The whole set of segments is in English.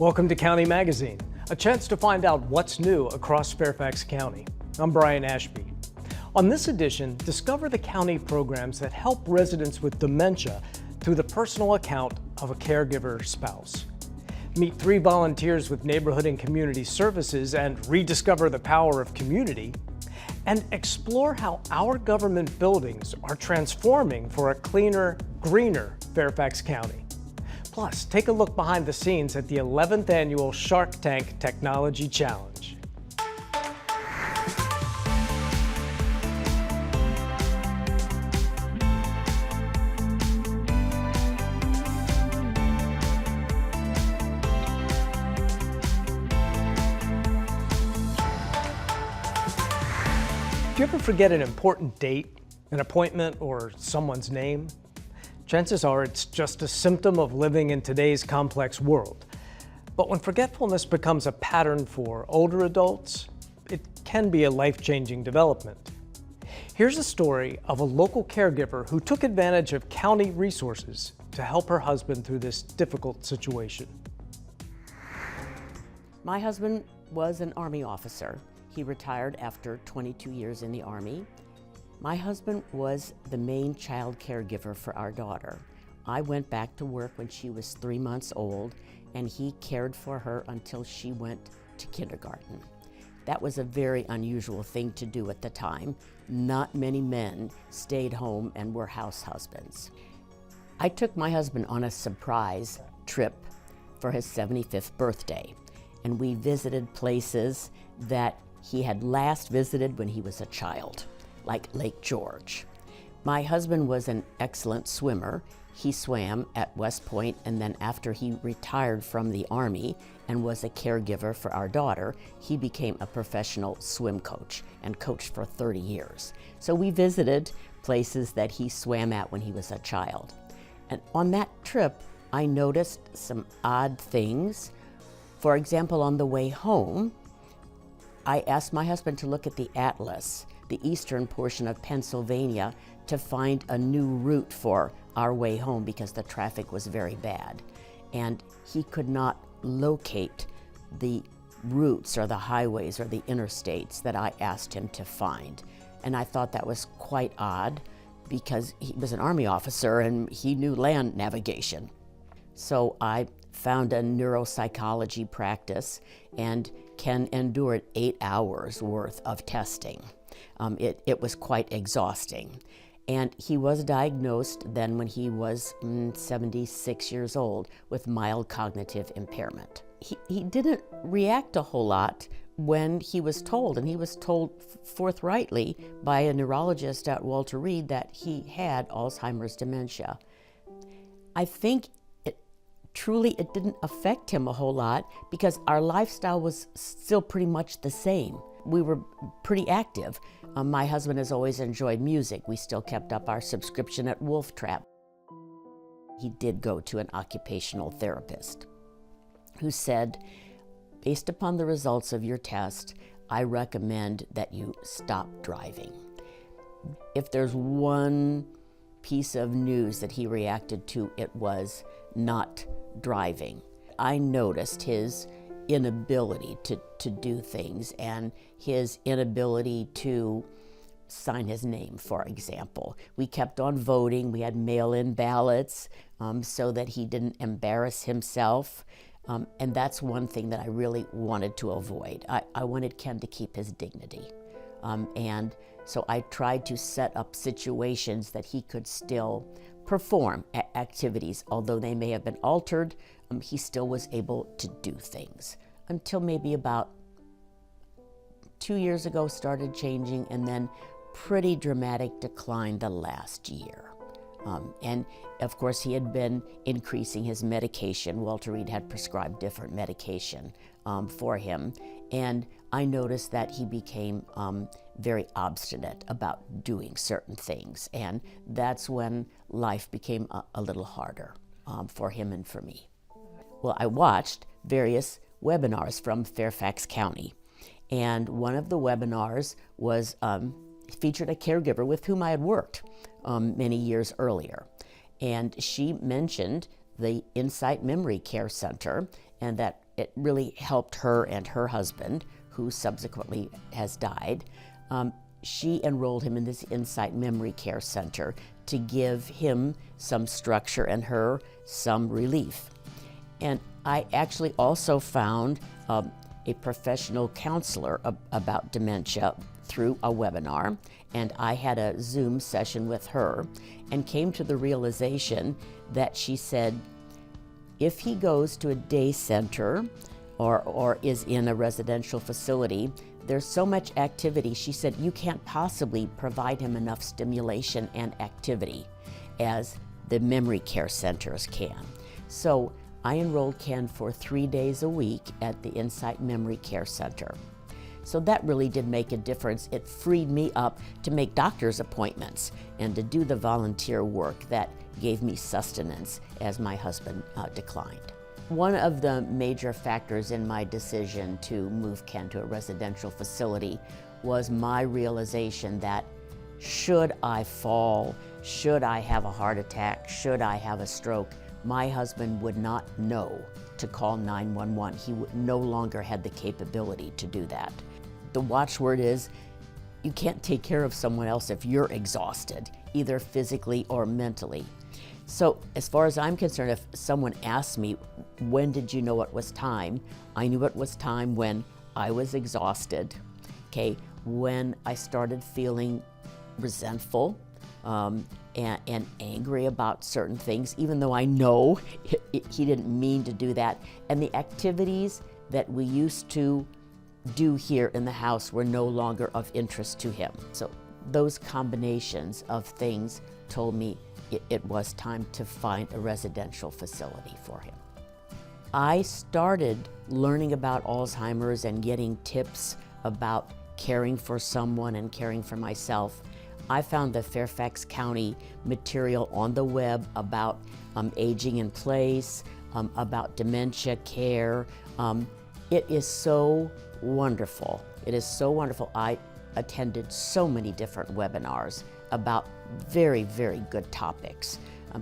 Welcome to County Magazine, a chance to find out what's new across Fairfax County. I'm Brian Ashby. On this edition, discover the county programs that help residents with dementia through the personal account of a caregiver spouse. Meet 3 volunteers with neighborhood and community services and rediscover the power of community. And explore how our government buildings are transforming for a cleaner, greener Fairfax County. Plus, take a look behind the scenes at the 11th annual Shark Tank Technology Challenge. Do you ever forget an important date, an appointment, or someone's name? Chances are it's just a symptom of living in today's complex world. But when forgetfulness becomes a pattern for older adults, it can be a life-changing development. Here's a story of a local caregiver who took advantage of county resources to help her husband through this difficult situation. My husband was an Army officer. He retired after 22 years in the Army. My husband was the main child caregiver for our daughter. I went back to work when she was 3 months old, and he cared for her until she went to kindergarten. That was a very unusual thing to do at the time. Not many men stayed home and were house husbands. I took my husband on a surprise trip for his 75th birthday, and we visited places that he had last visited when he was a child, like Lake George. My husband was an excellent swimmer. He swam at West Point, and then after he retired from the Army and was a caregiver for our daughter, he became a professional swim coach and coached for 30 years. So we visited places that he swam at when he was a child. And on that trip, I noticed some odd things. For example, on the way home, I asked my husband to look at the atlas, the eastern portion of Pennsylvania, to find a new route for our way home because the traffic was very bad. And he could not locate the routes or the highways or the interstates that I asked him to find. And I thought that was quite odd because he was an Army officer and he knew land navigation. So I found a neuropsychology practice and can endure 8 hours worth of testing. It was quite exhausting. And he was diagnosed then when he was 76 years old with mild cognitive impairment. He didn't react a whole lot when he was told, and he was told forthrightly by a neurologist at Walter Reed that he had Alzheimer's dementia. I think it didn't affect him a whole lot because our lifestyle was still pretty much the same. We were pretty active. My husband has always enjoyed music. We still kept up our subscription at Wolf Trap. He did go to an occupational therapist who said, based upon the results of your test, I recommend that you stop driving. If there's one piece of news that he reacted to, it was not driving. I noticed his inability to do things and his inability to sign his name, for example. We kept on voting. We had mail-in ballots so that he didn't embarrass himself. And that's one thing that I really wanted to avoid. I wanted Ken to keep his dignity. And so I tried to set up situations that he could still perform activities. Although they may have been altered, he still was able to do things until maybe about 2 years ago started changing, and then pretty dramatic decline the last year. And of course he had been increasing his medication. Walter Reed had prescribed different medication for him, and I noticed that he became very obstinate about doing certain things, and that's when life became a little harder for him and for me. Well, I watched various webinars from Fairfax County, and one of the webinars was featured a caregiver with whom I had worked many years earlier. And she mentioned the Insight Memory Care Center, and that it really helped her and her husband, who subsequently has died. She enrolled him in this Insight Memory Care Center to give him some structure and her some relief. And I actually also found a professional counselor about dementia through a webinar, and I had a Zoom session with her and came to the realization that she said, if he goes to a day center or is in a residential facility, there's so much activity. She said, you can't possibly provide him enough stimulation and activity as the memory care centers can. So I enrolled Ken for 3 days a week at the Insight Memory Care Center. So that really did make a difference. It freed me up to make doctor's appointments and to do the volunteer work that gave me sustenance as my husband declined. One of the major factors in my decision to move Ken to a residential facility was my realization that should I fall, should I have a heart attack, should I have a stroke, my husband would not know to call 911. He no longer had the capability to do that. The watchword is, you can't take care of someone else if you're exhausted, either physically or mentally. So as far as I'm concerned, if someone asked me, when did you know it was time? I knew it was time when I was exhausted, okay? When I started feeling resentful and angry about certain things, even though I know he didn't mean to do that. And the activities that we used to do here in the house were no longer of interest to him. So those combinations of things told me it was time to find a residential facility for him. I started learning about Alzheimer's and getting tips about caring for someone and caring for myself. I found the Fairfax County material on the web about aging in place, about dementia care. It is so wonderful. It is so wonderful. I attended so many different webinars about very, very good topics.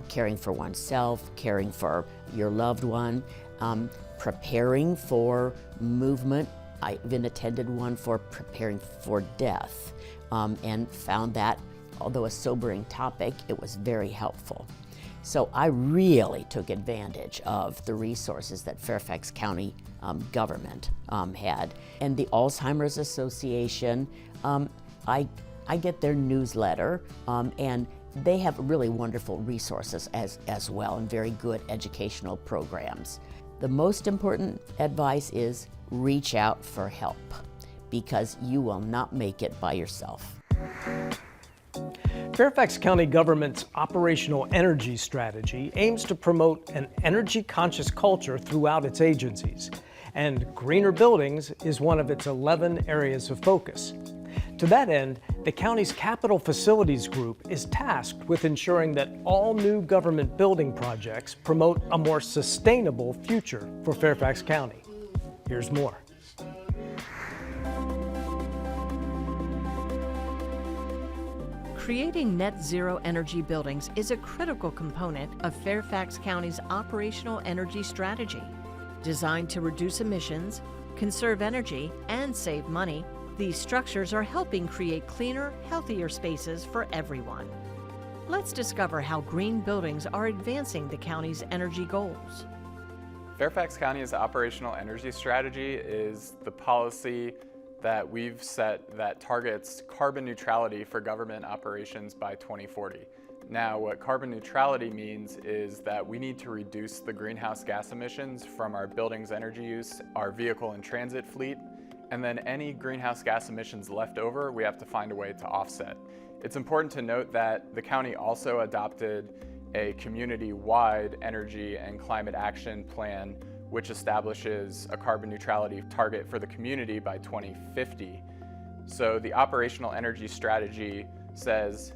Caring for oneself, caring for your loved one, preparing for movement. I even attended one for preparing for death, and found that, although a sobering topic, it was very helpful. So I really took advantage of the resources that Fairfax County government had. And the Alzheimer's Association, I get their newsletter, and they have really wonderful resources as well, and very good educational programs. The most important advice is reach out for help, because you will not make it by yourself. Fairfax County government's operational energy strategy aims to promote an energy-conscious culture throughout its agencies, and greener buildings is one of its 11 areas of focus. To that end, the county's Capital Facilities Group is tasked with ensuring that all new government building projects promote a more sustainable future for Fairfax County. Here's more. Creating net zero energy buildings is a critical component of Fairfax County's operational energy strategy. Designed to reduce emissions, conserve energy, and save money, these structures are helping create cleaner, healthier spaces for everyone. Let's discover how green buildings are advancing the county's energy goals. Fairfax County's operational energy strategy is the policy that we've set that targets carbon neutrality for government operations by 2040. Now, what carbon neutrality means is that we need to reduce the greenhouse gas emissions from our buildings' energy use, our vehicle and transit fleet, and then any greenhouse gas emissions left over, we have to find a way to offset. It's important to note that the county also adopted a community-wide energy and climate action plan which establishes a carbon neutrality target for the community by 2050. So the operational energy strategy says,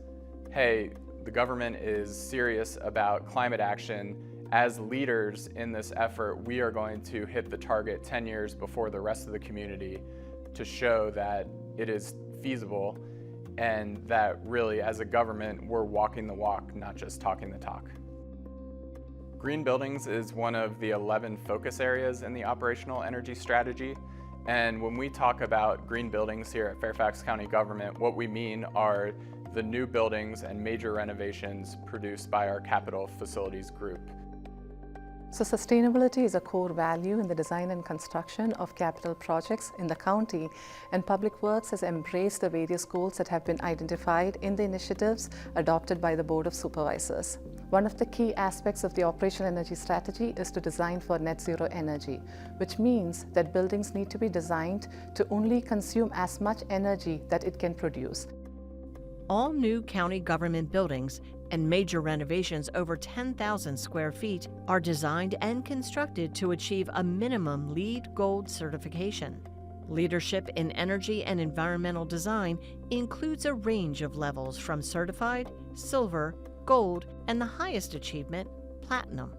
hey, the government is serious about climate action. As leaders in this effort, we are going to hit the target 10 years before the rest of the community to show that it is feasible and that really, as a government, we're walking the walk, not just talking the talk. Green buildings is one of the 11 focus areas in the operational energy strategy. And when we talk about green buildings here at Fairfax County government, what we mean are the new buildings and major renovations produced by our capital facilities group. So sustainability is a core value in the design and construction of capital projects in the county, and Public Works has embraced the various goals that have been identified in the initiatives adopted by the Board of Supervisors. One of the key aspects of the operational energy strategy is to design for net zero energy, which means that buildings need to be designed to only consume as much energy that it can produce. All new county government buildings and major renovations over 10,000 square feet are designed and constructed to achieve a minimum LEED Gold certification. Leadership in energy and environmental design includes a range of levels from certified, silver, gold, and the highest achievement, platinum.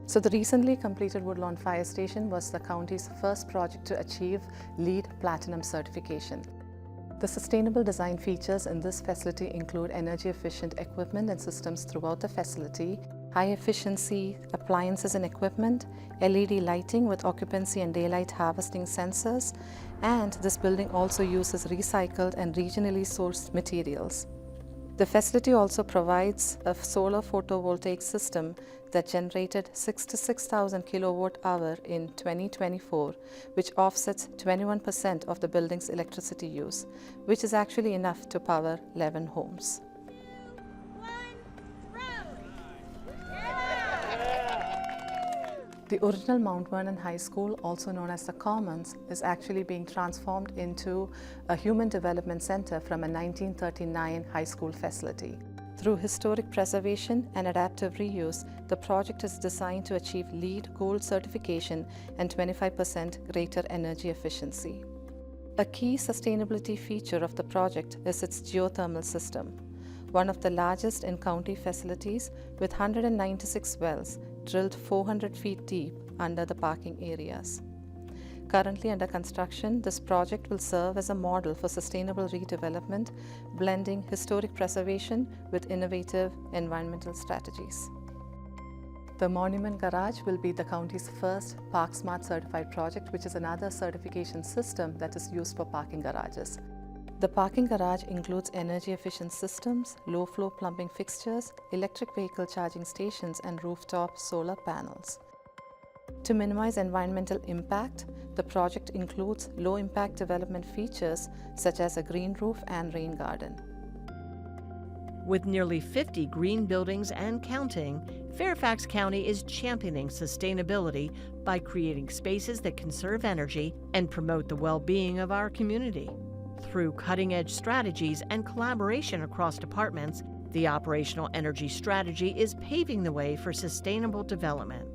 So the recently completed Woodlawn Fire Station was the county's first project to achieve LEED Platinum certification. The sustainable design features in this facility include energy-efficient equipment and systems throughout the facility, high-efficiency appliances and equipment, LED lighting with occupancy and daylight harvesting sensors, and this building also uses recycled and regionally sourced materials. The facility also provides a solar photovoltaic system that generated 66,000 kilowatt-hour in 2024, which offsets 21% of the building's electricity use, which is actually enough to power 11 homes. The original Mount Vernon High School, also known as the Commons, is actually being transformed into a human development center from a 1939 high school facility. Through historic preservation and adaptive reuse, the project is designed to achieve LEED Gold certification and 25% greater energy efficiency. A key sustainability feature of the project is its geothermal system, one of the largest in county facilities with 196 wells drilled 400 feet deep under the parking areas. Currently under construction, this project will serve as a model for sustainable redevelopment, blending historic preservation with innovative environmental strategies. The Monument Garage will be the county's first Park Smart certified project, which is another certification system that is used for parking garages. The parking garage includes energy-efficient systems, low-flow plumbing fixtures, electric vehicle charging stations, and rooftop solar panels. To minimize environmental impact, the project includes low-impact development features such as a green roof and rain garden. With nearly 50 green buildings and counting, Fairfax County is championing sustainability by creating spaces that conserve energy and promote the well-being of our community. Through cutting-edge strategies and collaboration across departments, the operational energy strategy is paving the way for sustainable development,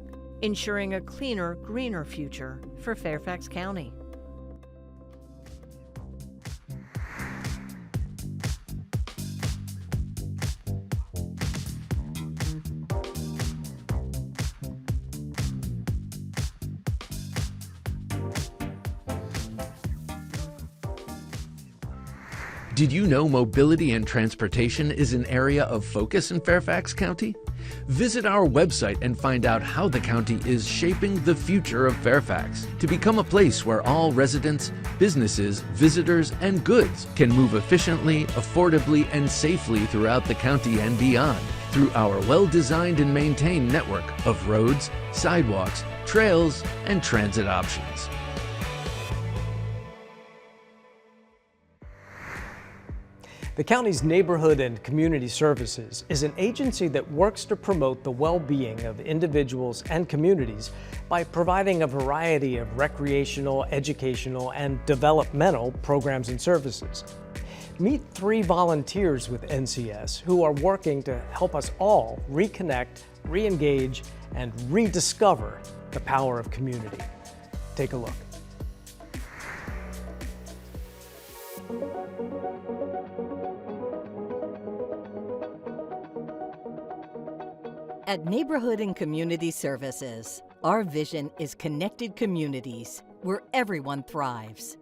ensuring a cleaner, greener future for Fairfax County. Did you know mobility and transportation is an area of focus in Fairfax County? Visit our website and find out how the county is shaping the future of Fairfax to become a place where all residents, businesses, visitors, and goods can move efficiently, affordably, and safely throughout the county and beyond through our well-designed and maintained network of roads, sidewalks, trails, and transit options. The county's Neighborhood and Community Services is an agency that works to promote the well-being of individuals and communities by providing a variety of recreational, educational, and developmental programs and services. Meet 3 volunteers with NCS who are working to help us all reconnect, re-engage, and rediscover the power of community. Take a look. At Neighborhood and Community Services, our vision is connected communities where everyone thrives.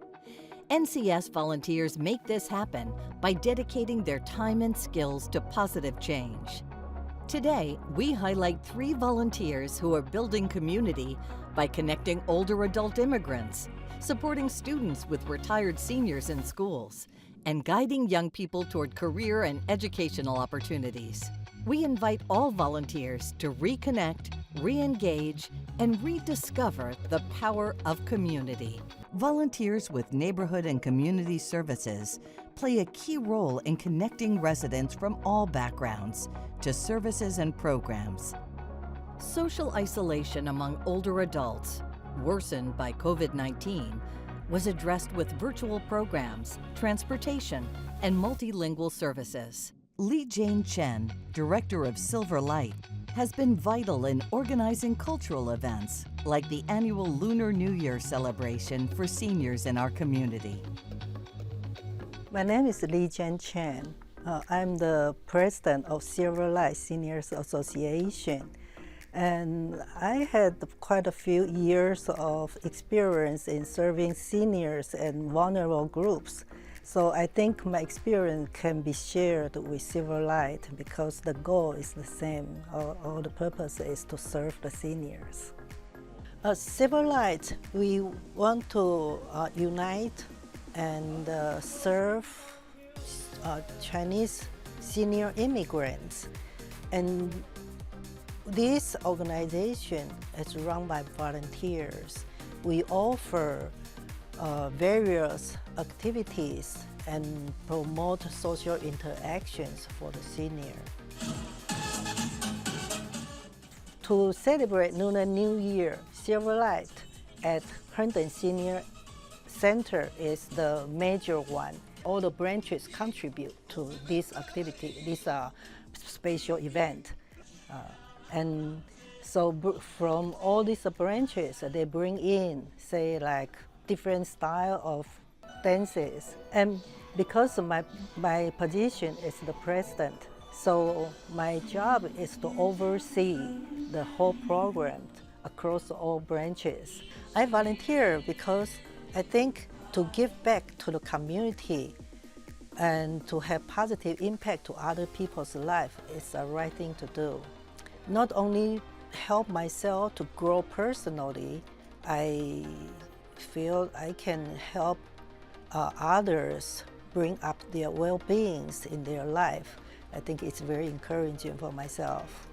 NCS volunteers make this happen by dedicating their time and skills to positive change. Today, we highlight 3 volunteers who are building community by connecting older adult immigrants, supporting students with retired seniors in schools, and guiding young people toward career and educational opportunities. We invite all volunteers to reconnect, re-engage, and rediscover the power of community. Volunteers with neighborhood and community services play a key role in connecting residents from all backgrounds to services and programs. Social isolation among older adults, worsened by COVID-19, was addressed with virtual programs, transportation, and multilingual services. Lee Jane Chen, Director of Silver Light, has been vital in organizing cultural events like the annual Lunar New Year celebration for seniors in our community. My name is Lee Jane Chen. I'm the president of Silver Light Seniors Association. And I had quite a few years of experience in serving seniors and vulnerable groups. So I think my experience can be shared with Silver Light because the goal is the same. All the purpose is to serve the seniors. Silver Light, we want to unite and serve Chinese senior immigrants. And this organization is run by volunteers. We offer various activities and promote social interactions for the senior. To celebrate Lunar New Year, Silver Light at Herndon Senior Center is the major one. All the branches contribute to this activity, this special event. And so from all these branches, they bring in, say, like different style of dances. And because of my position is the president, so my job is to oversee the whole program across all branches. I volunteer because I think to give back to the community and to have positive impact to other people's life is the right thing to do. Not only help myself to grow personally, I feel I can help others bring up their well-beings in their life. I think it's very encouraging for myself.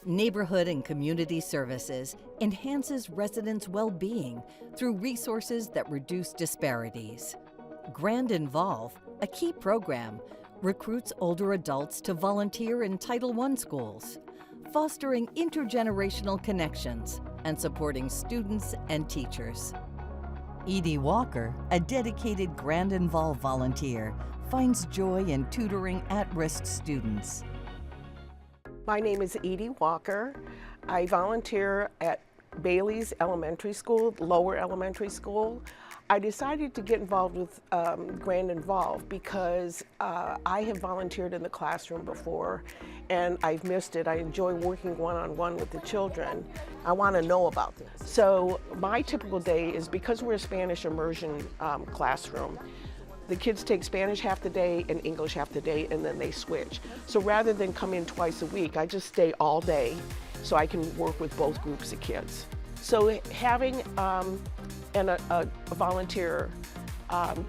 Neighborhood and community services enhances residents' well-being through resources that reduce disparities. Grand Involve, a key program, recruits older adults to volunteer in Title I schools, fostering intergenerational connections and supporting students and teachers. Edie Walker, a dedicated Grand Involve volunteer, finds joy in tutoring at-risk students. My name is Edie Walker. I volunteer at Bailey's Elementary School, Lower Elementary School. I decided to get involved with Grand Involve because I have volunteered in the classroom before and I've missed it. I enjoy working one-on-one with the children. I want to know about this. So my typical day is, because we're a Spanish immersion classroom, the kids take Spanish half the day and English half the day, and then they switch. So rather than come in twice a week, I just stay all day so I can work with both groups of kids. So having a volunteer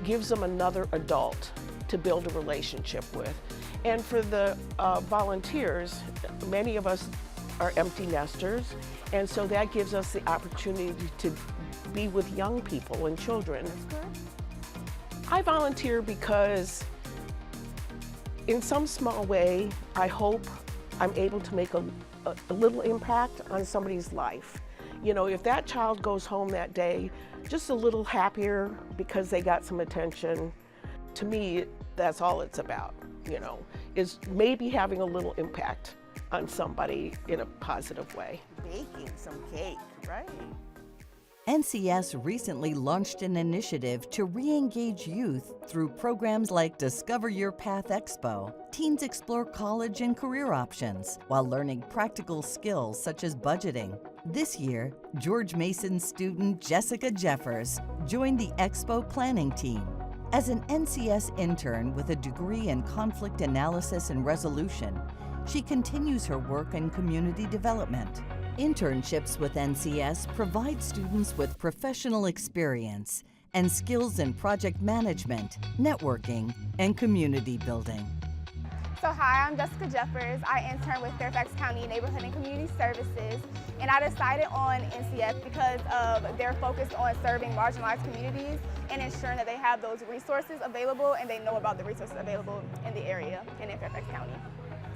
gives them another adult to build a relationship with. And for the volunteers, many of us are empty nesters, and so that gives us the opportunity to be with young people and children. I volunteer because in some small way, I hope I'm able to make a little impact on somebody's life. You know, if that child goes home that day just a little happier because they got some attention, to me, that's all it's about, you know, is maybe having a little impact on somebody in a positive way. Baking some cake, right? NCS recently launched an initiative to re-engage youth through programs like Discover Your Path Expo. Teens explore college and career options while learning practical skills such as budgeting. This year, George Mason student Jessica Jeffers joined the Expo planning team. As an NCS intern with a degree in conflict analysis and resolution, she continues her work in community development. Internships with NCS provide students with professional experience and skills in project management, networking, and community building. So hi, I'm Jessica Jeffers. I intern with Fairfax County Neighborhood and Community Services, and I decided on NCS because of their focus on serving marginalized communities and ensuring that they have those resources available and they know about the resources available in the area and in Fairfax County.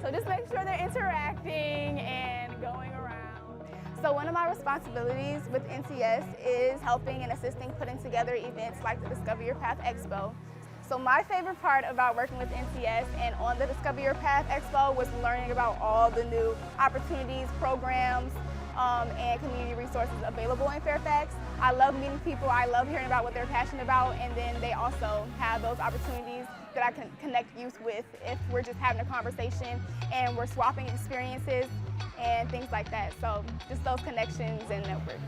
So just make sure they're interacting and going around. So one of my responsibilities with NCS is helping and assisting putting together events like the Discover Your Path Expo. So my favorite part about working with NCS and on the Discover Your Path Expo was learning about all the new opportunities, programs, and community resources available in Fairfax. I love meeting people, I love hearing about what they're passionate about, and then they also have those opportunities that I can connect youth with if we're just having a conversation and we're swapping experiences and things like that. So just those connections and networks.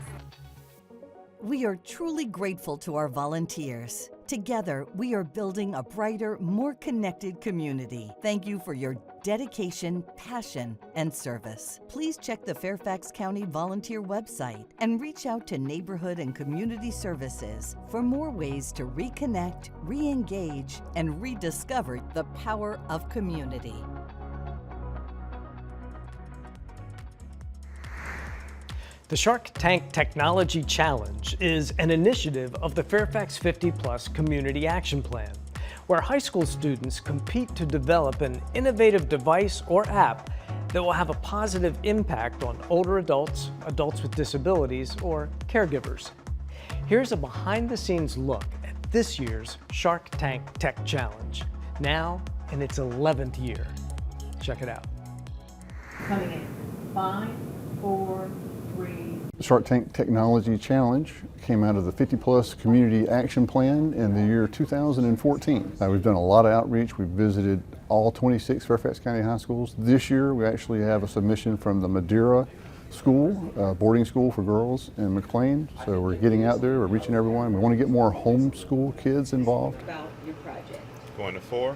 We are truly grateful to our volunteers. Together, we are building a brighter, more connected community. Thank you for your dedication, passion, and service. Please check the Fairfax County Volunteer website and reach out to Neighborhood and Community Services for more ways to reconnect, re-engage, and rediscover the power of community. The Shark Tank Technology Challenge is an initiative of the Fairfax 50+ Community Action Plan, where high school students compete to develop an innovative device or app that will have a positive impact on older adults, adults with disabilities, or caregivers. Here's a behind-the-scenes look at this year's Shark Tank Tech Challenge, now in its 11th year. Check it out. Coming in 5, 4, 3. The Shark Tank Technology Challenge came out of the 50+ Community Action Plan in the year 2014. We've done a lot of outreach. We've visited all 26 Fairfax County high schools. This year we actually have a submission from the Madeira School, boarding school for girls in McLean. So we're getting out there, we're reaching everyone. We want to get more homeschool kids involved. About your project. Going to 4.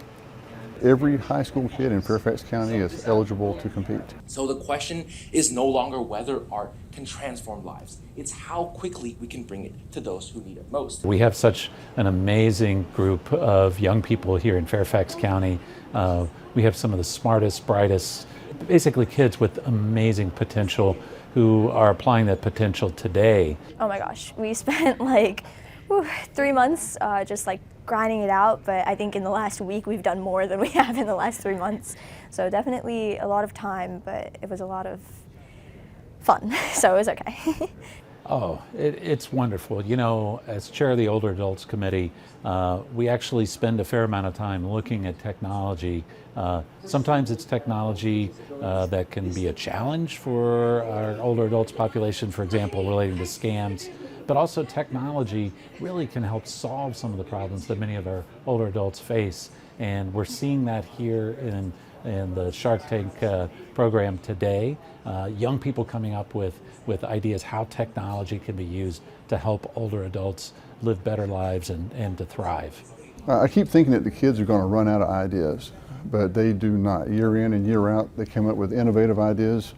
Every high school kid in Fairfax County is eligible to compete. So the question is no longer whether art can transform lives. It's how quickly we can bring it to those who need it most. We have such an amazing group of young people here in Fairfax County. We have some of the smartest, brightest, basically kids with amazing potential who are applying that potential today. Oh my gosh, we spent like 3 months just like grinding it out, but I think in the last week we've done more than we have in the last 3 months. So definitely a lot of time, but it was a lot of fun, so it was okay. Oh, it's wonderful. You know, as chair of the Older Adults Committee, we actually spend a fair amount of time looking at technology. Sometimes it's technology that can be a challenge for our older adults population, for example, relating to scams. But also technology really can help solve some of the problems that many of our older adults face. And we're seeing that here in the Shark Tank program today. Young people coming up with ideas how technology can be used to help older adults live better lives and to thrive. I keep thinking that the kids are going to run out of ideas, but they do not. Year in and year out, they come up with innovative ideas.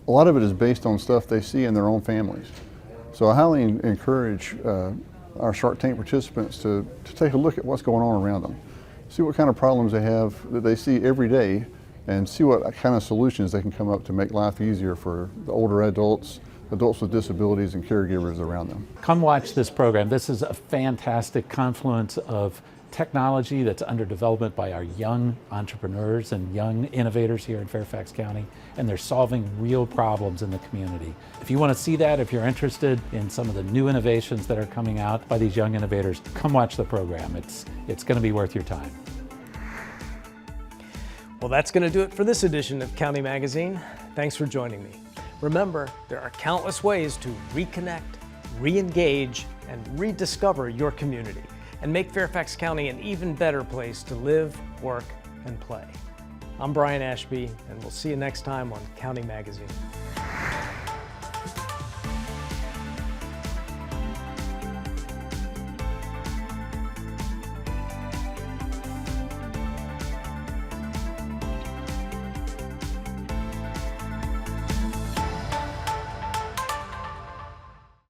A lot of it is based on stuff they see in their own families. So I highly encourage our Shark Tank participants to take a look at what's going on around them. See what kind of problems they have that they see every day and see what kind of solutions they can come up to make life easier for the older adults, adults with disabilities, and caregivers around them. Come watch this program. This is a fantastic confluence of technology that's under development by our young entrepreneurs and young innovators here in Fairfax County, and they're solving real problems in the community. If you want to see that, if you're interested in some of the new innovations that are coming out by these young innovators, come watch the program. It's going to be worth your time. Well, that's going to do it for this edition of County Magazine. Thanks for joining me. Remember, there are countless ways to reconnect, re-engage, and rediscover your community, and make Fairfax County an even better place to live, work, and play. I'm Brian Ashby, and we'll see you next time on County Magazine.